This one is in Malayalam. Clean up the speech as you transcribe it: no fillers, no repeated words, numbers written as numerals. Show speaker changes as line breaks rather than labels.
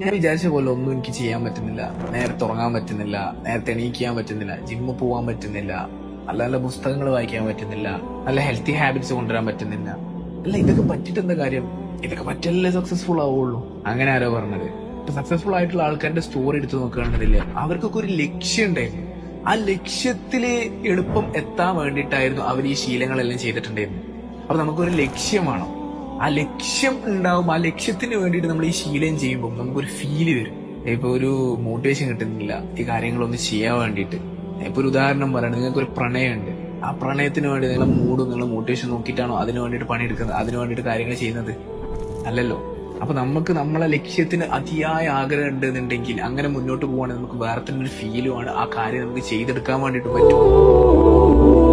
ഞാൻ വിചാരിച്ച പോലെ ഒന്നും എനിക്ക് ചെയ്യാൻ പറ്റുന്നില്ല. നേരത്തെ ഉറങ്ങാൻ പറ്റുന്നില്ല, നേരത്തെ എണീക്കാൻ പറ്റുന്നില്ല, ജിമ്മിൽ പോകാൻ പറ്റുന്നില്ല, നല്ല നല്ല പുസ്തകങ്ങൾ വായിക്കാൻ പറ്റുന്നില്ല, നല്ല ഹെൽത്തി ഹാബിറ്റ്സ് കൊണ്ടുവരാൻ പറ്റുന്നില്ല. അല്ല, ഇതൊക്കെ പറ്റിട്ട് എന്താ കാര്യം? ഇതൊക്കെ പറ്റല്ലേ സക്സസ്ഫുൾ ആവുള്ളൂ. അങ്ങനെ ആരോ പറഞ്ഞത്? സക്സസ്ഫുൾ ആയിട്ടുള്ള ആൾക്കാരുടെ സ്റ്റോറി എടുത്ത് നോക്കുകയാണെന്നില്ല, അവർക്കൊക്കെ ഒരു ലക്ഷ്യം ഉണ്ടായിരുന്നു. ആ ലക്ഷ്യത്തില് എളുപ്പം എത്താൻ വേണ്ടിയിട്ടായിരുന്നു അവർ ഈ ശീലങ്ങളെല്ലാം ചെയ്തിട്ടുണ്ടായിരുന്നു. അപ്പൊ നമുക്കൊരു ലക്ഷ്യം വേണം. ആ ലക്ഷ്യം ഉണ്ടാവും. ആ ലക്ഷ്യത്തിന് വേണ്ടിയിട്ട് നമ്മൾ ഈ ശീലം ചെയ്യുമ്പോൾ നമുക്കൊരു ഫീല് വരും. ഇപ്പൊ ഒരു മോട്ടിവേഷൻ കിട്ടുന്നില്ല ഈ കാര്യങ്ങളൊന്നും ചെയ്യാൻ വേണ്ടിയിട്ട്. ഇപ്പൊ ഒരു ഉദാഹരണം പറയണത്, നിങ്ങൾക്ക് ഒരു പ്രണയമുണ്ട്. ആ പ്രണയത്തിന് വേണ്ടി നിങ്ങളെ മൂഡ്, നിങ്ങൾ മോട്ടിവേഷൻ നോക്കിയിട്ടാണോ അതിന് വേണ്ടിയിട്ട് പണിയെടുക്കുന്നത്, അതിന് വേണ്ടിയിട്ട് കാര്യങ്ങൾ ചെയ്യുന്നത്? അല്ലല്ലോ. അപ്പൊ നമുക്ക് നമ്മളെ ലക്ഷ്യത്തിന് അതിയായ ആഗ്രഹം ഉണ്ടെന്നുണ്ടെങ്കിൽ അങ്ങനെ മുന്നോട്ട് പോവാണെങ്കിൽ നമുക്ക് വേറെ തന്നെ ഒരു ഫീലുമാണ്. ആ കാര്യം നമുക്ക് ചെയ്തെടുക്കാൻ വേണ്ടിയിട്ട് പറ്റും.